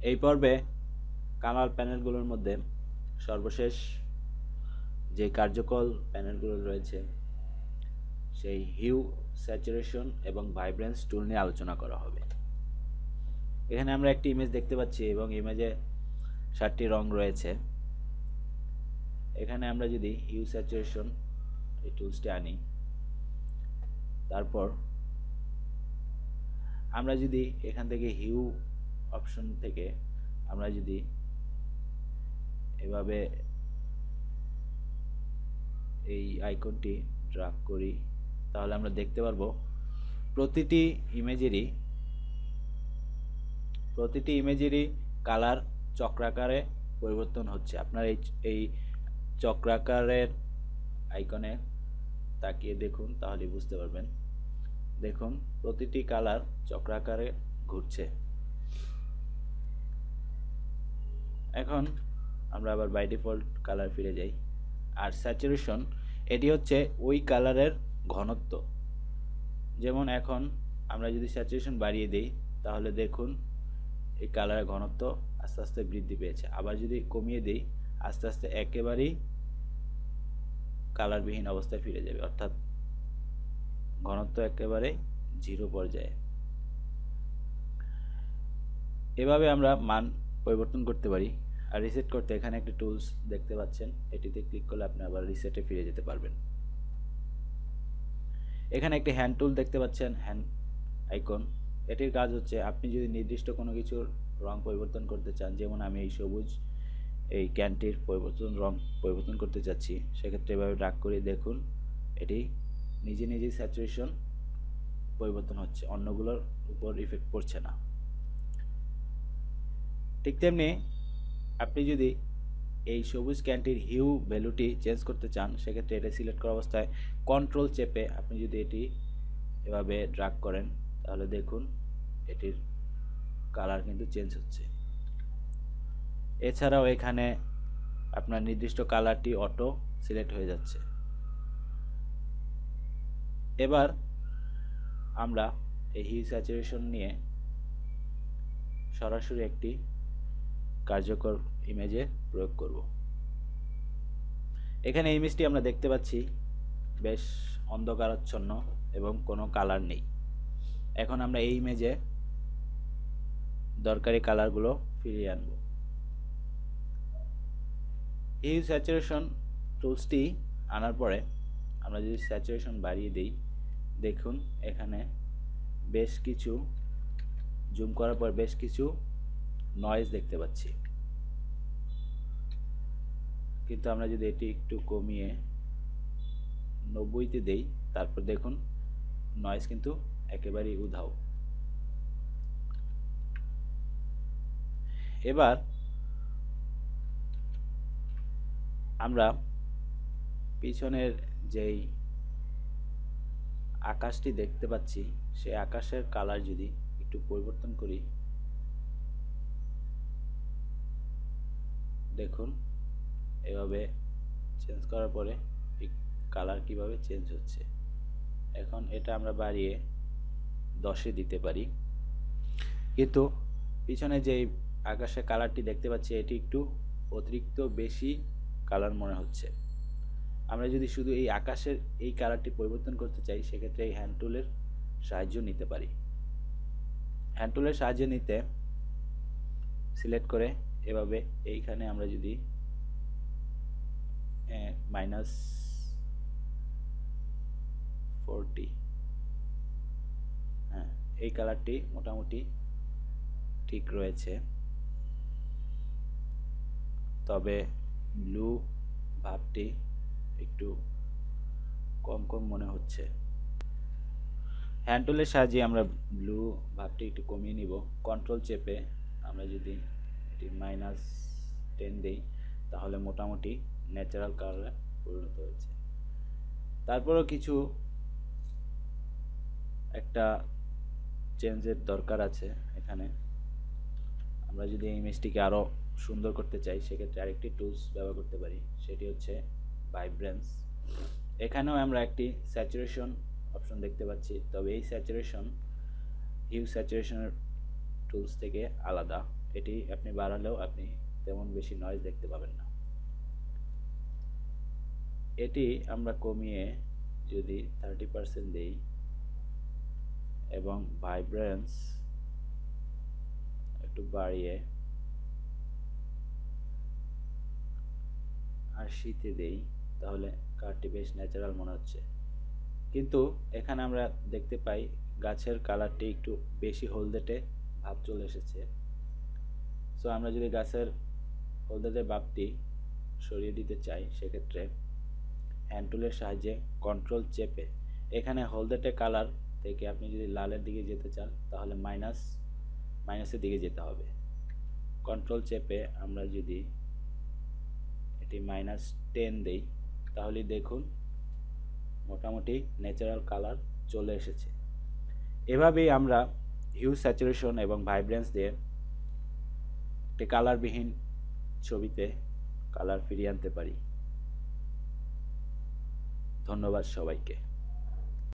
এই পর্বে কালার প্যানেলগুলোর মধ্যে সর্বশেষ যে কার্যকর প্যানেলগুলো রয়েছে সেই হিউ, স্যাচুরেশন এবং ভাইব্রেন্স টুল নিয়ে আলোচনা করা হবে। এখানে আমরা একটি ইমেজ দেখতে পাচ্ছি এবং ইমেজে 7টি রং রয়েছে। এখানে আমরা যদি হিউ স্যাচুরেশন এই টুলসটি আনি, তারপর আমরা যদি এখান থেকে হিউ অপশন থেকে আমরা যদি এভাবে এই আইকনটি ড্র্যাগ করি, তাহলে আমরা দেখতে পারবো প্রতিটি ইমেজেরই কালার চক্রাকারে পরিবর্তন হচ্ছে। আপনার এই চক্রাকারের আইকনে তাকিয়ে দেখুন, তাহলে বুঝতে পারবেন। দেখুন প্রতিটি কালার চক্রাকারে ঘুরছে। এখন আমরা আবার বাই ডিফল্ট কালার ফিরে যাই। আর স্যাচুরেশন, এটি হচ্ছে ওই কালারের ঘনত্ব। যেমন এখন আমরা যদি স্যাচুরেশন বাড়িয়ে দিই, তাহলে দেখুন এই কালারের ঘনত্ব আস্তে আস্তে বৃদ্ধি পেয়েছে। আবার যদি কমিয়ে দিই, আস্তে আস্তে একেবারেই কালারবিহীন অবস্থায় ফিরে যাবে, অর্থাৎ ঘনত্ব একেবারে 0 পর্যায়ে। এভাবে আমরা মান পরিবর্তন করতে পারি। আর রিসেট করতে এখানে একটি টুলস দেখতে পাচ্ছেন, এটিতে ক্লিক করলে আপনি আবার রিসেটে ফিরে যেতে পারবেন। এখানে একটি হ্যান্ড টুল দেখতে পাচ্ছেন, হ্যান্ড আইকন। এটির কাজ হচ্ছে আপনি যদি নির্দিষ্ট কোনো কিছুর রং পরিবর্তন করতে চান, যেমন আমি এই সবুজ এই ক্যানটির রং পরিবর্তন করতে চাচ্ছি, সেক্ষেত্রে এভাবে ড্র্যাগ করে দেখুন এটি নিজে নিজেই স্যাচুরেশন পরিবর্তন হচ্ছে, অন্যগুলোর উপর ইফেক্ট পড়ছে না। ঠিক তেমনি আপনি যদি এই সবুজ ক্যানটির হিউ ভ্যালুটি চেঞ্জ করতে চান, সেক্ষেত্রে এটা সিলেক্ট করা অবস্থায় কন্ট্রোল চেপে আপনি যদি এটি এভাবে ড্র্যাগ করেন, তাহলে দেখুন এটির কালার কিন্তু চেঞ্জ হচ্ছে। এছাড়াও এখানে আপনার নির্দিষ্ট কালারটি অটো সিলেক্ট হয়ে যাচ্ছে। এবার আমরা এই হিউ স্যাচুরেশন নিয়ে সরাসরি একটি কার্যকর ইমেজে প্রয়োগ করব। এখানে ইমেজটি আমরা দেখতে পাচ্ছি বেশ অন্ধকারাচ্ছন্ন এবং কোনো কালার নেই। এখন আমরা এই ইমেজে দরকারি কালারগুলো ফিরিয়ে আনব। এই স্যাচুরেশন টুলসটি আনার পরে আমরা যদি স্যাচুরেশন বাড়িয়ে দিই, দেখুন এখানে বেশ কিছু জুম করার পর বেশ কিছু নয়েজ দেখতে পাচ্ছি। কিন্তু আমরা যদি এটি একটু কমিয়ে 90তে দেই, তারপর দেখুন নয়েজ কিন্তু একেবারেই উধাও। এবার আমরা পিছনের যেই আকাশটি দেখতে পাচ্ছি, সেই আকাশের কালার যদি একটু পরিবর্তন করি, দেখুন এভাবে চেঞ্জ করার পরে কালার কিভাবে চেঞ্জ হচ্ছে। এখন এটা আমরা বাড়িয়ে 10-এ দিতে পারি, কিন্তু পিছনে যে আকাশের কালারটি দেখতে পাচ্ছি এটি একটু অতিরিক্ত বেশি কালার মনে হচ্ছে। আমরা যদি শুধু এই আকাশের এই কালারটি পরিবর্তন করতে চাই, সেক্ষেত্রে এই হ্যান্ড টুলের সাহায্য নিতে পারি। হ্যান্ড টুলের সাহায্য নিতে সিলেক্ট করে এভাবে এইখানে আমরা যদি -40, হ্যাঁ এই কালারটি মোটামুটি ঠিক রয়েছে, তবে ব্লু ভাবটি একটু কম কম মনে হচ্ছে। হ্যান্ড টুলের সাহায্যে আমরা ব্লু ভাবটি একটু কমিয়ে নিব। কন্ট্রোল চেপে আমরা যদি এটি -10 দেই, তাহলে মোটামুটি ন্যাচারাল কালারে পরিণত হয়েছে। তারপরও কিছু একটা চেঞ্জের দরকার আছে। এখানে আমরা যদি এই ইমেজটিকে আরও সুন্দর করতে চাই, সেক্ষেত্রে আরেকটি টুলস ব্যবহার করতে পারি, সেটি হচ্ছে ভাইব্রেন্স। এখানেও আমরা একটি স্যাচুরেশন অপশন দেখতে পাচ্ছি, তবে এই স্যাচুরেশন হিউ স্যাচুরেশনের টুলস থেকে আলাদা। এটি আপনি বাড়ালেও আপনি তেমন বেশি নয়েজ দেখতে পাবেন না। এটি আমরা কমিয়ে যদি 30% দেই এবং ভাইব্রেন্স একটু বাড়িয়ে 80-তে দেই, তাহলে কারটি বেশ ন্যাচারাল মনে হচ্ছে। কিন্তু এখানে আমরা দেখতে পাই গাছের কালারটি একটু বেশি হলদেটে ভাব চলে এসেছে। সো আমরা যদি গাছের হলদেটে ভাবটি সরিয়ে দিতে চাই, সেক্ষেত্রে হ্যান্ড টুলের সাহায্যে কন্ট্রোল চেপে এখানে হলদেটে কালার থেকে আপনি যদি লালের দিকে যেতে চান, তাহলে মাইনাসের দিকে যেতে হবে। কন্ট্রোল চেপে আমরা যদি এটি -10 দেই, তাহলে দেখুন মোটামুটি ন্যাচারাল কালার চলে এসেছে। এভাবেই আমরা হিউ, স্যাচুরেশন এবং ভাইব্রেন্স দিয়ে একটি কালারবিহীন ছবিতে কালার ফিরিয়ে আনতে পারি। ধন্যবাদ সবাইকে।